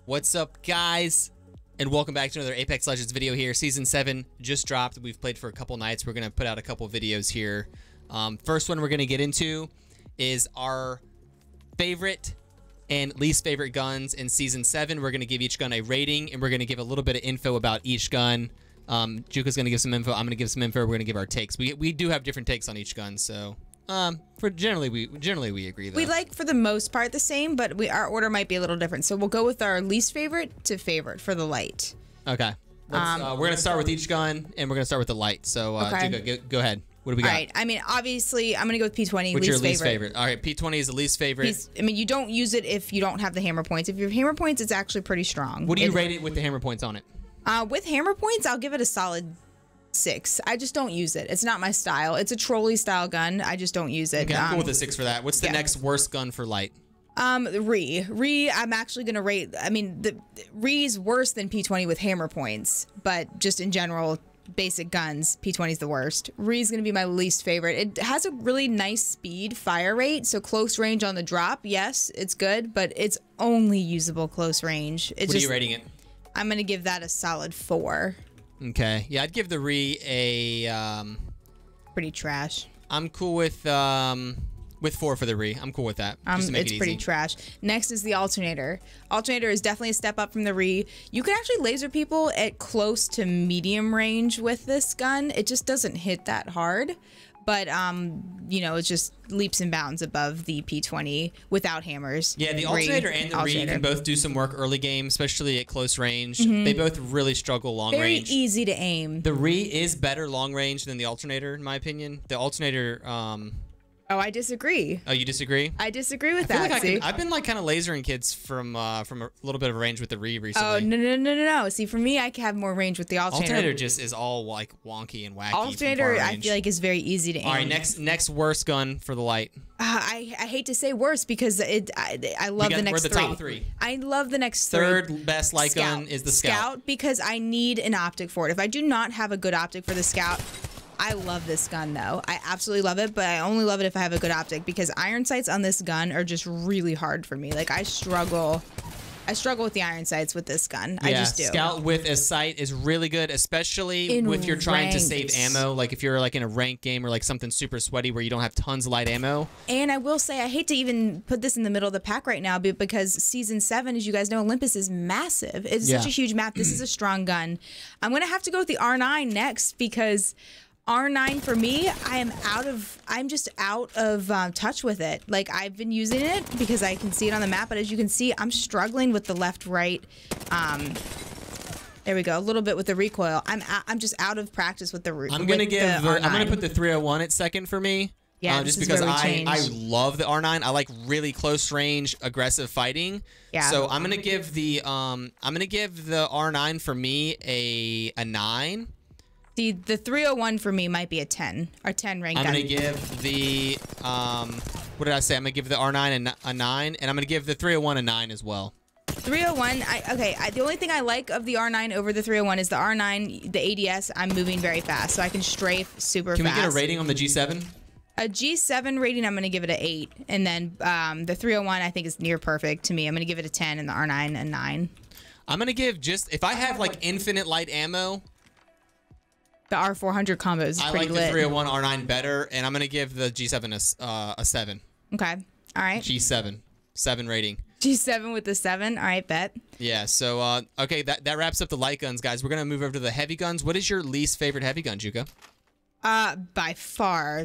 What's up, guys? And welcome back to another Apex Legends video here. Season 7 just dropped. We've played for a couple nights. We're going to put out a couple videos here. First one we're going to get into is our favorite and least favorite guns in Season 7. We're going to give each gun a rating, and we're going to give a little bit of info about each gun. Juka's going to give some info. I'm going to give some info. We're going to give our takes. We do have different takes on each gun, so... generally we agree though. We like for the most part the same, but our order might be a little different. So we'll go with our least favorite to favorite for the light. Okay. We're gonna start with each gun, and we're gonna start with the light. So okay. go ahead. What do we got? All right. I mean, obviously, I'm gonna go with P20. What's your least favorite? All right, P20 is the least favorite. I mean, you don't use it if you don't have the hammer points. If you have hammer points, it's actually pretty strong. What do you rate it with the hammer points on it? With hammer points, I'll give it a solid 6. I just don't use it. It's not my style. It's a trolley style gun. I just don't use it. Okay, I'm cool with a 6 for that. What's the next worst gun for light? Re, I'm actually gonna rate. I mean, the Re's worse than P20 with hammer points, but just in general, basic guns, P20 is the worst. Re's gonna be my least favorite. It has a really nice speed fire rate, so close range on the drop, yes, it's good, but it's only usable close range. What are you rating it? I'm gonna give that a solid 4. Okay, yeah, I'd give the Re a pretty trash. I'm cool with 4 for the Re. I'm cool with that. Just to make it's it easy. pretty trash. Next is the alternator. Alternator is definitely a step up from the Re. You can actually laser people at close to medium range with this gun. It just doesn't hit that hard, but you know, it's just leaps and bounds above the P20 without hammers. Yeah, the alternator and the Re can both do some work early game, especially at close range. They both really struggle long range. Very easy to aim. The Re is better long range than the alternator, in my opinion. The alternator, oh, I disagree. Oh, you disagree? I disagree with that. I've been like kind of lasering kids from a little bit of range with the Re recently. Oh, no. See, for me, I have more range with the alternator. Alternator just is all like wonky and wacky. Alternator, I feel like, is very easy to aim. All right, next worst gun for the light. I hate to say worst because I love the next 3. We're the top 3. I love the next 3. Third best light gun is the Scout. Because I need an optic for it. If I do not have a good optic for the Scout, I love this gun though. I absolutely love it, but I only love it if I have a good optic because iron sights on this gun are just really hard for me. Like I struggle with the iron sights with this gun. Yeah, I just do. Scout with a sight is really good, especially if you're trying to save ammo. Like if you're like in a ranked game or like something super sweaty where you don't have tons of light ammo. And I will say, I hate to even put this in the middle of the pack right now, because Season 7, as you guys know, Olympus is massive. It's such a huge map. This is a strong gun. I'm gonna have to go with the R9 next because R9 for me, I'm just out of touch with it. Like I've been using it because I can see it on the map, but as you can see, I'm struggling with the left-right. There we go, a little bit with the recoil. I'm just out of practice with the I'm gonna put the 301 at second for me. Yeah, just because I love the R9. I like really close range, aggressive fighting. Yeah. So I'm gonna give the R9 for me a 9. The 301 for me might be a 10 or 10 rank gun. I'm gonna give the what did I say? I'm gonna give the R9 a 9, and I'm gonna give the 301 a 9 as well. 301. The only thing I like of the R9 over the 301 is the R9, the ADS. I'm moving very fast, so I can strafe super fast. Can we get a rating on the G7? A G7 rating, I'm gonna give it an 8, and then the 301 I think is near perfect to me. I'm gonna give it a 10, and the R9 a 9. I'm gonna give if I have like infinite light ammo. The R400 combo is pretty lit. I like the 301 R9 better, and I'm going to give the G7 a 7. Okay. All right. G7. 7 rating. G7 with the 7. All right, bet. Yeah, so, okay, that wraps up the light guns, guys. We're going to move over to the heavy guns. What is your least favorite heavy gun, Juka? By far,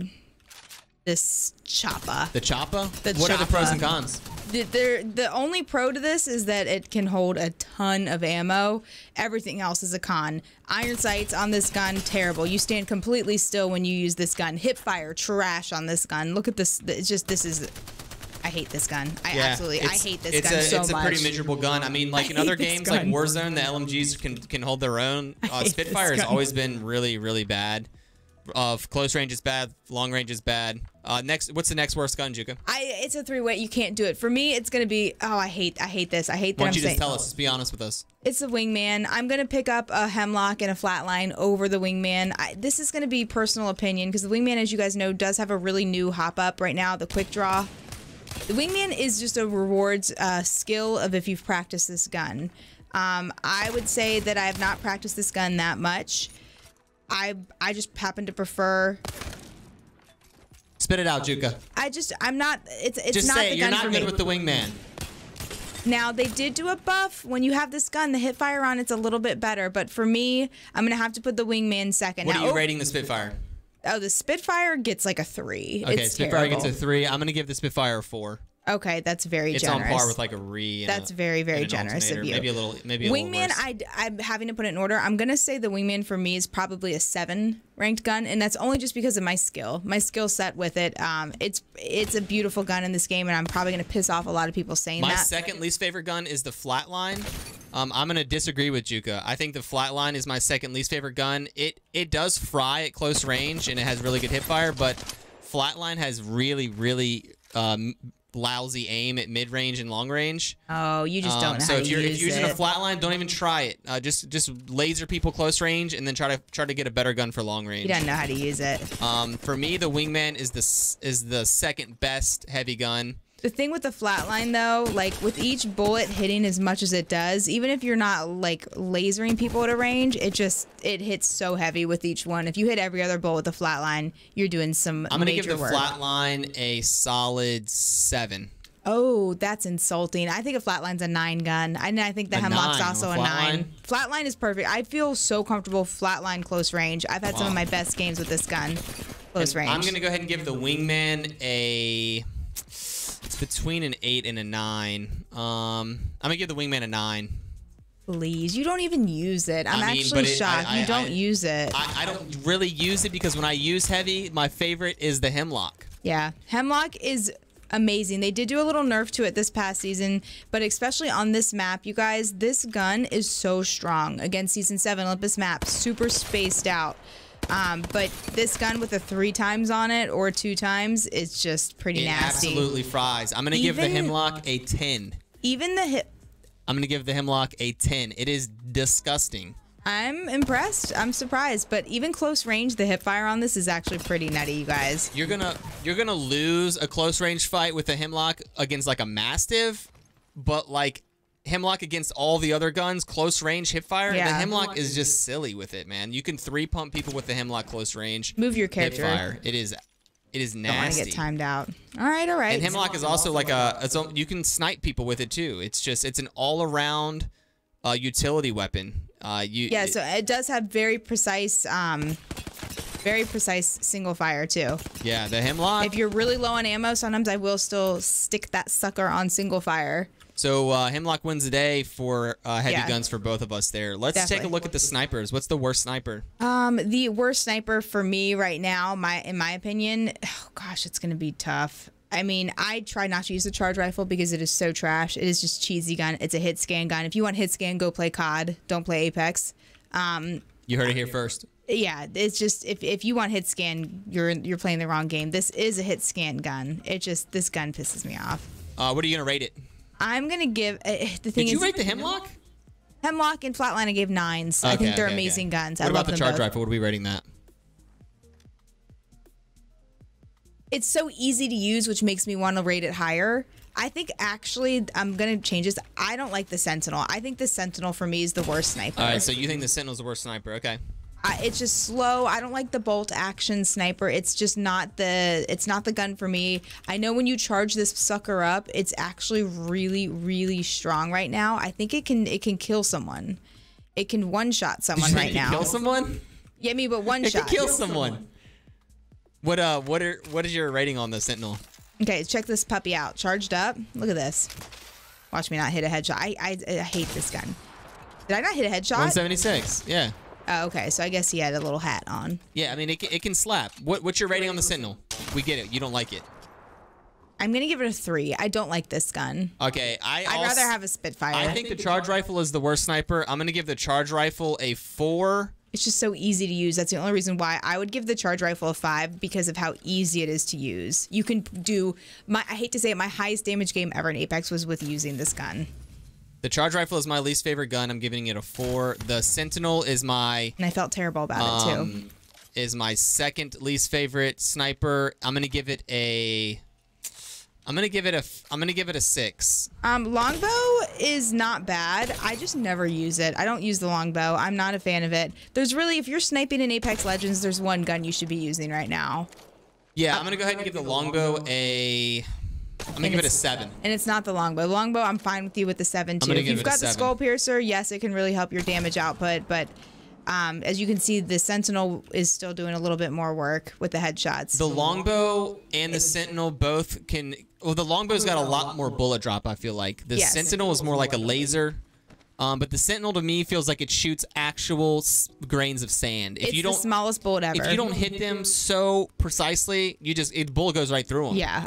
this Choppa. The Choppa? What are the pros and cons? The only pro to this is that it can hold a ton of ammo. Everything else is a con. Iron sights on this gun, terrible. You stand completely still when you use this gun. Hip fire, trash on this gun. Look at this. I hate this gun. I hate this gun so much. It's a pretty miserable gun. I mean, like in other games like Warzone, the LMGs can hold their own. Spitfire has always been really, really bad. Close range is bad. Long range is bad. What's the next worst gun, Juka? It's a 3-way. You can't do it. For me, it's gonna be. Oh, I hate this. I hate that. Why don't you just tell us? Just be honest with us. It's the wingman. I'm gonna pick up a Hemlock and a Flatline over the wingman. This is gonna be personal opinion because the wingman, as you guys know, does have a really new hop up right now. The quick draw. The Wingman is just a rewards skill of if you've practiced this gun. I would say that I have not practiced this gun that much. I just happen to prefer. Spit it out, Juka. I'm not. It's just not say the you're gun not for good me. with the Wingman. Now they did do a buff. When you have this gun, the hip fire on it's a little bit better. But for me, I'm gonna have to put the Wingman second. What now, are you rating the Spitfire? Oh, the Spitfire gets like a 3. Okay, it's Spitfire terrible. gets a 3. I'm gonna give the Spitfire a 4. Okay, that's very It's generous. on par with like a Re. That's very generous of you. Maybe a little. Maybe a Wingman, little worse. I'm having to put it in order. I'm gonna say the Wingman for me is probably a 7 ranked gun, and that's only just because of my skill set with it. It's a beautiful gun in this game, and I'm probably gonna piss off a lot of people saying My that. second least favorite gun is the Flatline. I'm gonna disagree with Juka. I think the Flatline is my second least favorite gun. It does fry at close range and it has really good hip fire, but Flatline has really lousy aim at mid range and long range. Oh, you just don't know so how if to you're use using it. a Flatline, don't even try it. Just laser people close range and then try to get a better gun for long range. You don't know how to use it. For me, the Wingman is the second best heavy gun. The thing with the Flatline, though, like with each bullet hitting as much as it does, even if you're not like lasering people at a range, it hits so heavy with each one. If you hit every other bullet with the Flatline, you're doing some I'm gonna major give the work. Flatline a solid 7. Oh, that's insulting. I think a Flatline's a 9 gun. And I think the A Hemlock's 9, also a a 9. Flatline? Flatline is perfect. I feel so comfortable Flatline close range. I've had some of my best games with this gun close range. I'm going to go ahead and give the Wingman a... It's between an 8 and a 9. I'm going to give the Wingman a 9. Please, you don't even use it. I'm I mean, actually but shocked. You don't use it. I don't really use it because when I use heavy, my favorite is the Hemlock. Yeah, Hemlock is amazing. They did do a little nerf to it this past season, but especially on this map, you guys, this gun is so strong. Again, Season 7 Olympus map, super spaced out. But this gun with a 3 times on it or 2 times, it's just pretty nasty. Absolutely fries. I'm going to give the Hemlock a 10. Even the hip. I'm going to give the Hemlock a 10. It is disgusting. I'm impressed. I'm surprised, but even close range, the hip fire on this is actually pretty nutty, you guys. You're gonna lose a close range fight with a Hemlock against like a Mastiff, but like Hemlock against all the other guns, close range hip fire. Yeah. The Hemlock is just silly with it, man. You can 3-pump people with the Hemlock close range. Move your Hip character. fire. It is nasty. Don't want to get timed out. All right, all right. And Hemlock is also like you can snipe people with it too. It's an all around utility weapon. So it does have very precise single fire too. Yeah, the Hemlock. If you're really low on ammo, sometimes I will still stick that sucker on single fire. So Hemlock wins the day for heavy Yeah. guns for both of us there. Let's take a Definitely. look at the snipers. What's the worst sniper? The worst sniper for me right now, in my opinion, oh gosh, it's gonna be tough. I mean, I try not to use the charge rifle because it is so trash. It is just cheesy gun. It's a hit scan gun. If you want hit scan, go play COD. Don't play Apex. You heard it here first. Yeah, it's just if you want hit scan, you're playing the wrong game. This is a hit scan gun. This gun pisses me off. What are you gonna rate it? I'm gonna give the thing. Did you is, rate the Hemlock? Hemlock and Flatline? I gave 9s. I think they're amazing guns. What I about love the them charge both. rifle? What are we rating that? It's so easy to use, which makes me want to rate it higher. I think actually I'm gonna change this. I don't like the Sentinel. I think the Sentinel for me is the worst sniper. All right, so you think the Sentinel's the worst sniper? Okay. It's just slow. I don't like the bolt action sniper. It's just not the gun for me. I know when you charge this sucker up, it's actually really strong right now. I think it can kill someone. It can one-shot someone right now. Kill someone? Yeah, me, but one It shot. can kill someone. What is your rating on the Sentinel? Okay, check this puppy out. Charged up. Look at this. Watch me not hit a headshot. I hate this gun. Did I not hit a headshot? 176. Yeah. Oh, okay, so I guess he had a little hat on. Yeah, I mean it can slap. What's your rating on the Sentinel? We get it. You don't like it. I'm gonna give it a 3. I don't like this gun. Okay, I'd rather have a Spitfire. I think the charge rifle is the worst sniper. I'm gonna give the charge rifle a 4. It's just so easy to use. That's the only reason why I would give the charge rifle a 5, because of how easy it is to use. You can do I hate to say it, my highest damage game ever in Apex was with using this gun. The charge rifle is my least favorite gun. I'm giving it a 4. The Sentinel is my And I felt terrible about it too. Is my second least favorite sniper. I'm gonna give it a I'm gonna give it a 6. Longbow is not bad. I just never use it. I don't use the longbow. I'm not a fan of it. There's really, if you're sniping in Apex Legends, there's one gun you should be using right now. Yeah, I'm gonna go ahead and give the longbow I'm gonna give it a 7. And it's not the longbow. Longbow, I'm fine with you with the 7 too. If you've got the skull piercer, yes, it can really help your damage output, but as you can see, the Sentinel is still doing a little bit more work with the headshots. The longbow and the Sentinel both can. Well, the longbow's got a lot more bullet drop, I feel like. The Sentinel is more like a laser. But the Sentinel to me feels like it shoots actual grains of sand. It's the smallest bullet ever. If you don't hit them so precisely, the bullet goes right through them. Yeah,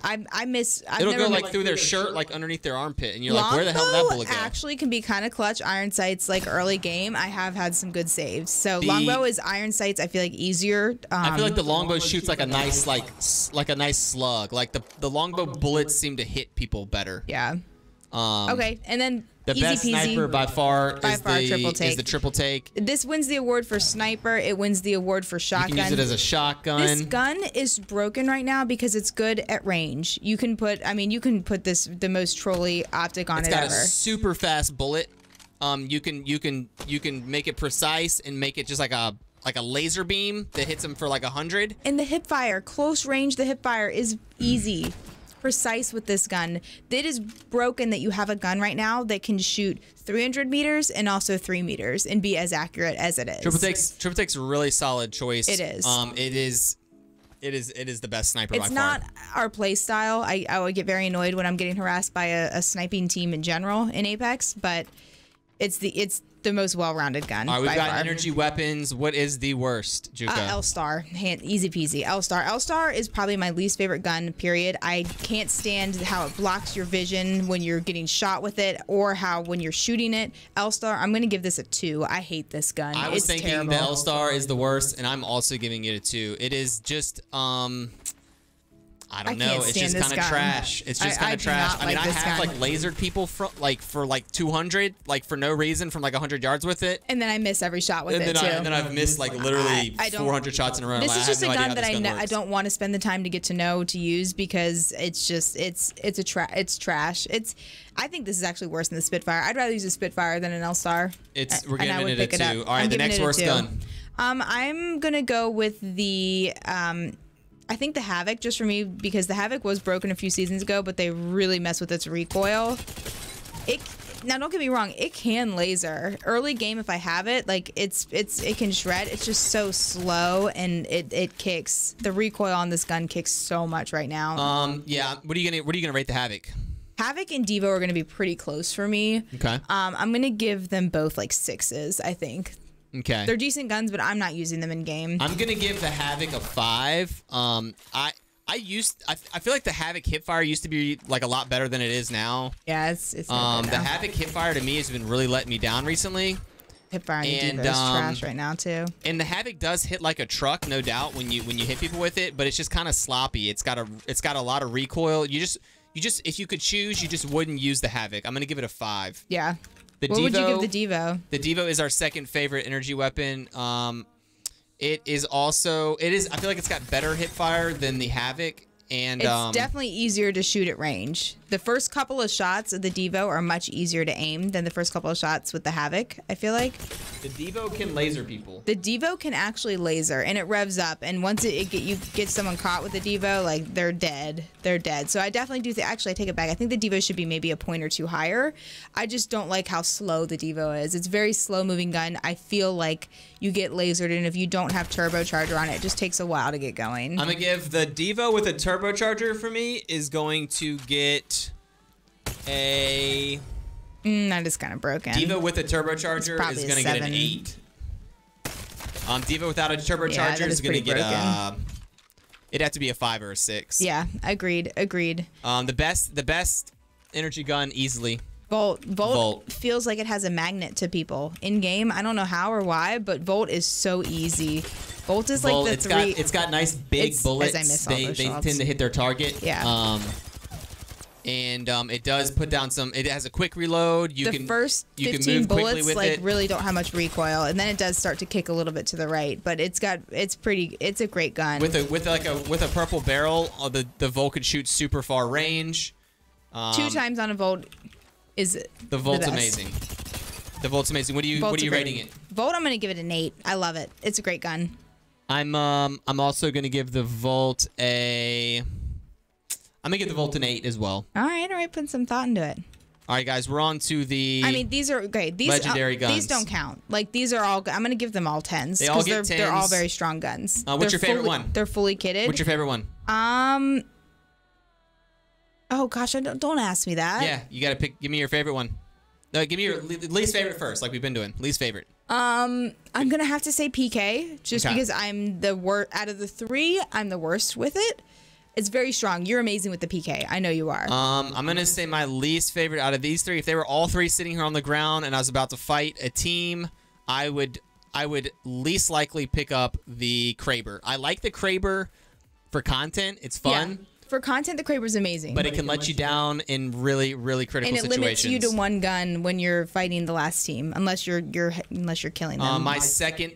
It'll go like through their shirt, like underneath their armpit, and you're like, where the hell did that bullet go? Actually can be kind of clutch. Iron sights, like early game, I have had some good saves. So longbow is iron sights. I feel like easier. I feel like the longbow shoots like a nice like a nice slug. Like the longbow bullets seem to hit people better. Yeah. Okay, and then the best sniper by far is the triple take. This wins the award for sniper. It wins the award for shotgun. You can use it as a shotgun. This gun is broken right now because it's good at range. You can put, the most trolly optic on it ever. It's got a super fast bullet. You can make it precise and make it just like a laser beam that hits them for like 100. And the hip fire, close range, the hip fire is easy. Precise with this gun. It is broken that you have a gun right now that can shoot 300 meters and also 3 meters and be as accurate as it is. Triple Take's a really solid choice. It is. It is the best sniper by far. It's not our play style. I would get very annoyed when I'm getting harassed by a sniping team in general in Apex, but it's the most well-rounded gun. All right, we've got energy weapons. What is the worst, Juka? L-Star. Easy peasy. L-Star. L-Star is probably my least favorite gun, period. I can't stand how it blocks your vision when you're getting shot with it or how when you're shooting it. L-Star, I'm going to give this a 2. I hate this gun. I was thinking terrible. the L-Star is the worst, and I'm also giving it a 2. It is just, I don't know. It's just kind of trash. It's just kind of trash. I mean, I have like lasered people for like 200, like for no reason from like 100 yards with it. And then I miss every shot with it too. And then I've missed like literally 400 shots in a row. This is just a gun that I don't want to spend the time to get to know to use because it's just it's trash. I think this is actually worse than the Spitfire. I'd rather use a Spitfire than an L-Star. We're giving it a 2. All right, the next worst gun. I'm gonna go with the I think the Havoc, just for me, because the Havoc was broken a few seasons ago, but they really mess with its recoil. Now, don't get me wrong, it can laser. Early game, if I have it, like it can shred. It's just so slow, and it kicks. The recoil on this gun kicks so much right now. Yeah. What are you gonna rate the Havoc? Havoc and Devo are gonna be pretty close for me. Okay. I'm gonna give them both like 6s, I think. Okay. They're decent guns, but I'm not using them in game. I'm gonna give the Havoc a 5. I feel like the Havoc hipfire used to be like a lot better than it is now. Yeah, it's the Havoc hipfire to me has been really letting me down recently. Hipfire and Devo is trash right now too. And the Havoc does hit like a truck, no doubt, when you hit people with it, but it's just kind of sloppy. It's got a lot of recoil. You just if you could choose, you just wouldn't use the Havoc. I'm gonna give it a 5. Yeah. What would you give the Devo? The Devo is our second favorite energy weapon. It is also I feel like it's got better hip fire than the Havoc, and it's definitely easier to shoot at range. The first couple of shots of the Devo are much easier to aim than the first couple of shots with the Havoc, I feel like. The Devo can laser people. The Devo can actually laser, and it revs up, and once you get someone caught with the Devo, like, they're dead. They're dead. So I definitely do actually, I take it back. I think the Devo should be maybe a point or 2 higher. I just don't like how slow the Devo is. It's a very slow-moving gun. I feel like you get lasered, and if you don't have turbocharger on it, it just takes a while to get going. I'm going to give the Devo with a turbocharger for me is going to get a... that is kind of broken. Devo with a turbocharger is going to get an 8. Devo without a turbocharger is going to get a... It'd have to be a 5 or a 6. Yeah, agreed. The best energy gun easily. Volt feels like it has a magnet to people in game. I don't know how or why, but Volt is so easy. Volt is like it's got nice big bullets. As I miss all they those shots. tend to hit their target. Yeah. and it does put down some. It has a quick reload. You the can first you 15 can move quickly bullets with like it. really don't have much recoil, and then it does start to kick a little bit to the right. But it's a great gun. With a purple barrel, the Volt could shoot super far range. 2 times on a Volt is the Volt's best. amazing. The Volt's amazing. What are you rating it? Volt, I'm gonna give it an 8. I love it. It's a great gun. I'm also gonna give the Volt I'm gonna give the Volt an 8 as well. All right, put some thought into it. All right, guys, we're on to the. I mean, these are great. These legendary guns. These don't count. Like these are all. I'm gonna give them all 10s. They all get they're all 10s. very strong guns. What's your favorite one? They're fully kitted. What's your favorite one? Oh gosh, don't ask me that. Yeah, you gotta pick. Give me your favorite one. No, give me your least favorite first, like we've been doing. Least favorite. I'm gonna have to say PK, just Okay. because I'm the worst out of the 3. I'm the worst with it. It's very strong. You're amazing with the PK. I know you are. I'm gonna say my least favorite out of these 3. If they were all 3 sitting here on the ground and I was about to fight a team, I would least likely pick up the Kraber. I like the Kraber for content. It's fun. Yeah. For content, the Kraber's amazing. But it can let you down in really, really critical and it situations. limits you to 1 gun when you're fighting the last team, unless you're killing them. My second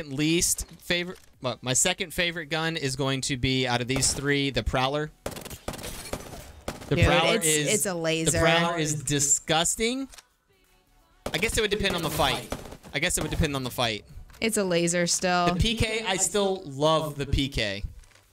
least favorite. Well, my second favorite gun is going to be out of these 3, the Prowler. The Dude, Prowler it's a laser. The Prowler is disgusting. I guess it would depend on the fight. It's a laser still. The PK, I still love the PK.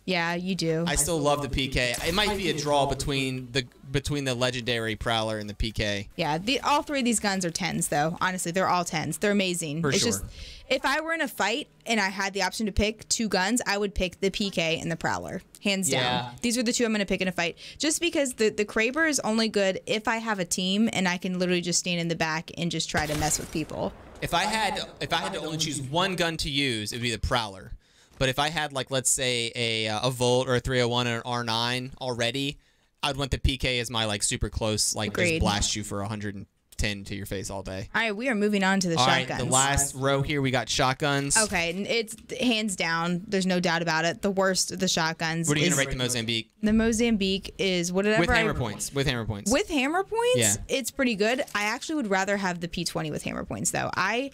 Yeah, you do. I still love the PK. It might be a draw between the legendary Prowler and the PK. Yeah, all 3 of these guns are 10s, though. Honestly, they're all 10s. They're amazing. For it's sure. just, if I were in a fight and I had the option to pick 2 guns, I would pick the PK and the Prowler, hands Yeah. down. These are the 2 I'm going to pick in a fight. Just because the Kraber is only good if I have a team and I can literally just stand in the back and just try to mess with people. If I had to only choose 1 gun to use, it would be the Prowler. But if I had, like, let's say a Volt or a 301 or an R9 already, I'd want the PK as my, like, super close, like, Agreed. just blast you for 110 to your face all day. All right, we are moving on to the All right, shotguns. the last row here, we got shotguns. Okay, and it's hands down. There's no doubt about it. The worst of the shotguns. What are you going to rate the Mozambique? The Mozambique is whatever. With hammer points. With hammer points. With hammer points, Yeah. it's pretty good. I actually would rather have the P20 with hammer points, though. I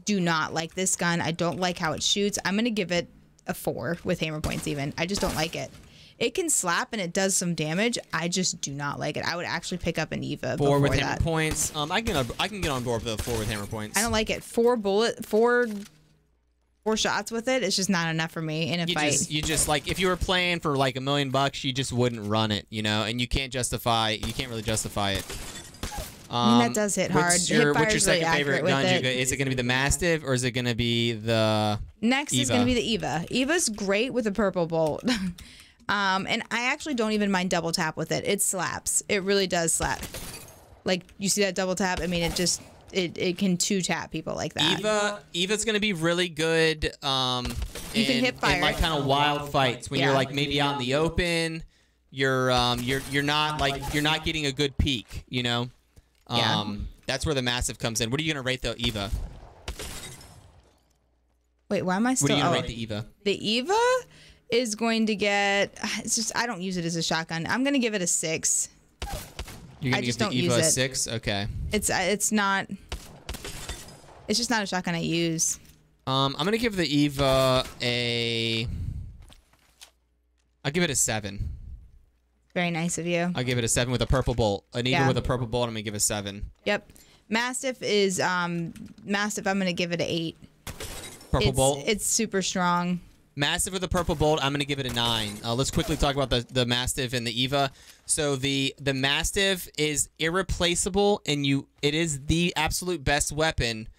do not like this gun. I don't like how it shoots. I'm going to give it a 4 with hammer points even. I just don't like it. It can slap and it does some damage. I just do not like it. I would actually pick up an EVA 4 before with that. hammer points. I can get on board with a 4 with hammer points. I don't like it. 4 shots with it. It's just not enough for me in a fight. You just like, if you were playing for like $1 million, you just wouldn't run it, you know, and you can't really justify it. I mean, that does hit hard. What's your Hipfire's second really favorite accurate gun? with it. Is it going to be the Mastiff or is it going to be the Next is Eva? going to be the EVA. EVA's great with a purple bolt. And I actually don't even mind double tap with it. It slaps. It really does slap. Like, you see that double tap? I mean, it can 2-tap people like that. Eva's going to be really good You can hip fire. in like kind of wild fights when Yeah. you're like maybe out in the open. You're not getting a good peek, you know. Yeah. That's where the Mastiff comes in. What are you going to rate the Eva? Wait, why am I still... What are you going to rate the Eva? The EVA is going to get... It's just, I don't use it as a shotgun. I'm going to give it a 6. You're going to give just the don't Eva use a it. 6? Okay. It's not... It's just not a shotgun I use. I'm going to give the Eva I'll give it a 7. Very nice of you. I'll give it a 7 with a purple bolt. An Eva Yeah. with a purple bolt, I'm going to give it a 7. Yep. Mastiff is... Mastiff, I'm going to give it an 8. Purple bolt? It's super strong. Mastiff with a purple bolt, I'm going to give it a 9. Let's quickly talk about the Mastiff and the Eva. So the Mastiff is irreplaceable, and it is the absolute best weapon,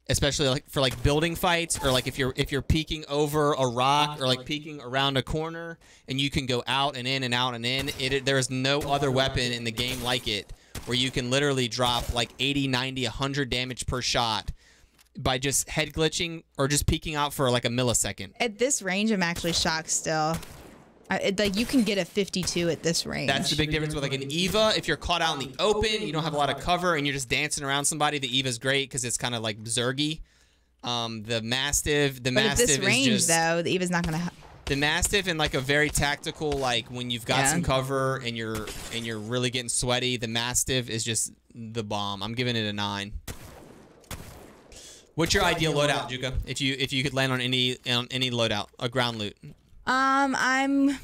especially like for like building fights, or like if you're peeking over a rock or like peeking around a corner, and you can go out and in and out and in. There is no other weapon in the game like it, where you can literally drop like 80, 90, 100 damage per shot by just head glitching or just peeking out for like a millisecond. At this range, I'm actually shocked still. Like, you can get a 52 at this range. That's the big difference with like an Eva. If you're caught out in the open, you don't have a lot of cover, and you're just dancing around somebody, the Eva's great because it's kind of like Zergy. The Mastiff But at this is range, just... though, the Eva's not going to... The Mastiff in like a very tactical, like when you've got some cover and you're really getting sweaty, the Mastiff is just the bomb. I'm giving it a 9. What's your ideal loadout, Juka? If you could land on any loadout, a ground loot. I'm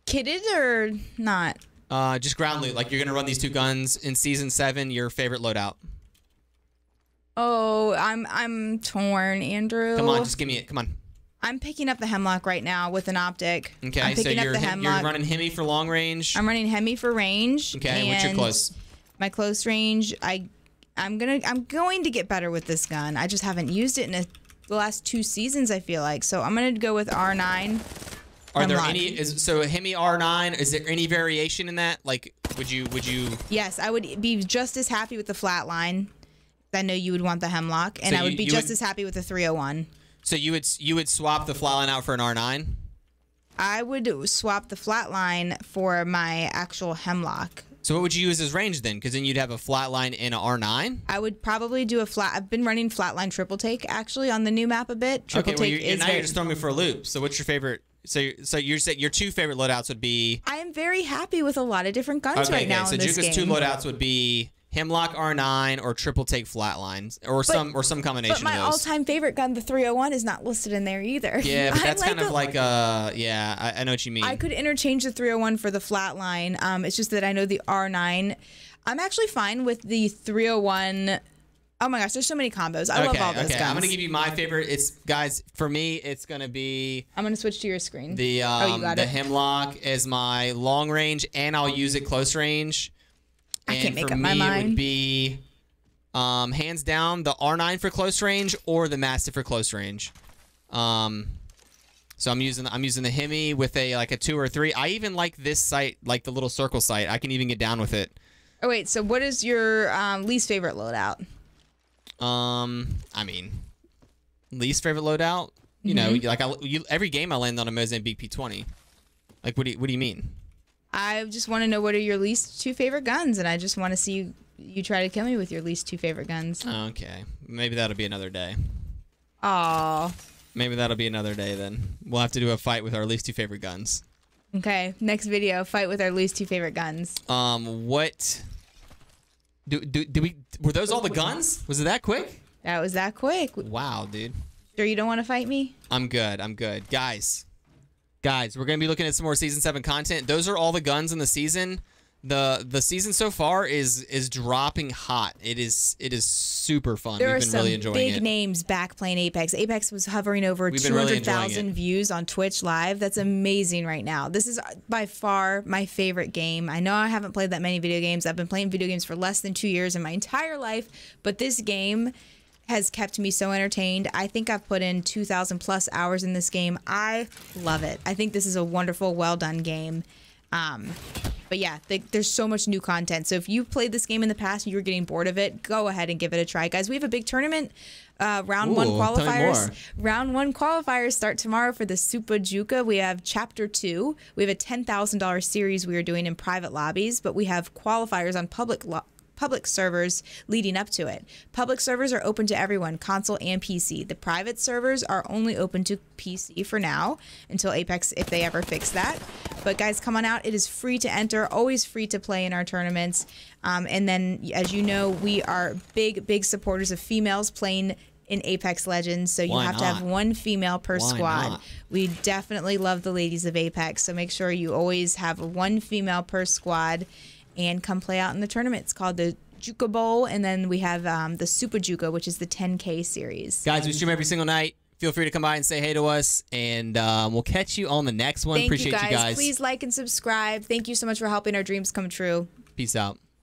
kitted or not? Just ground loot. Like you're gonna run these 2 guns in season 7. Your favorite loadout? Oh, I'm torn, Andrew. Come on, just give me it. Come on. I'm picking up the Hemlock right now with an optic. Okay, I'm picking so you're up the Hemlock. You're running Hemi for long range. I'm running Hemi for range. Okay, what's your close? My close range, I'm going to get better with this gun. I just haven't used it in the last 2 seasons, I feel like. So I'm gonna go with R9. Are there any? So Hemi R9? Is there any variation in that? Like, would you? Yes, I would be just as happy with the Flatline. I know you would want the Hemlock, and I would be just as happy with the 301. So you would swap the Flatline out for an R9? I would swap the Flatline for my actual Hemlock. So what would you use as range then? Because then you'd have a Flatline and an R9? I would probably do a flat. I've been running Flatline triple take actually on the new map a bit. Triple okay, well, take now you're just throwing me for a loop. So what's your favorite? So you're saying your 2 favorite loadouts would be? I am very happy with a lot of different guns right now in this game. So Juka's 2 loadouts would be Hemlock R9 or triple take Flatlines or some combination of those. But my all-time favorite gun, the 301, is not listed in there either. Yeah, but that's kind of like yeah, I know what you mean. I could interchange the 301 for the Flatline. It's just that I know the R9. I'm actually fine with the 301. Oh my gosh, there's so many combos. I love all those guns. I'm gonna give you my favorite. Guys, for me, it's gonna be. I'm gonna switch to your screen. The you got it. Hemlock is my long range, and I'll use it close range. I can't make up my mind. For me, it would be hands down the R9 for close range or the Mastiff for close range. So I'm using the Hemi with a 2 or 3. I even like this sight, like the little circle sight. I can even get down with it. Oh wait, so what is your least favorite loadout? I mean, least favorite loadout. You know, like every game I land on a Mozambique P20. Like, what do you mean? I just want to know what are your least 2 favorite guns, and I just want to see you try to kill me with your least 2 favorite guns. Okay, maybe that'll be another day. Aww. Maybe that'll be another day then. We'll have to do a fight with our least 2 favorite guns. Okay, next video, fight with our least 2 favorite guns. What? Were those all the guns? Was it that quick? That was that quick. Wow, dude. Sure you don't want to fight me? I'm good. Guys, we're going to be looking at some more Season 7 content. Those are all the guns in the season. The season so far is dropping hot. It is super fun. We've been really enjoying it. There are some big names back playing Apex. Apex was hovering over 200,000 views on Twitch Live. That's amazing right now. This is by far my favorite game. I know I haven't played that many video games. I've been playing video games for less than 2 years in my entire life, but this game has kept me so entertained. I think I've put in 2,000 plus hours in this game. I love it. I think this is a wonderful, well done game. But yeah, there's so much new content. So if you played this game in the past and you were getting bored of it, go ahead and give it a try. Guys, we have a big tournament. Round 1 qualifiers. Round 1 qualifiers start tomorrow for the Super Juka. We have Chapter 2. We have a $10,000 series we are doing in private lobbies, but we have qualifiers on public servers leading up to it. Public servers are open to everyone, console and PC. The private servers are only open to PC for now until Apex, if they ever fix that. But guys, come on out. It is free to enter, always free to play in our tournaments. And then, as you know, we are big supporters of females playing in Apex Legends, so you have to have 1 female per squad. We definitely love the ladies of Apex, so make sure you always have 1 female per squad and come play out in the tournament. It's called the Juka Bowl, and then we have the Super Juka, which is the 10K series. Guys, we stream every single night. Feel free to come by and say hey to us, and we'll catch you on the next one. Appreciate you guys. Please like and subscribe. Thank you so much for helping our dreams come true. Peace out.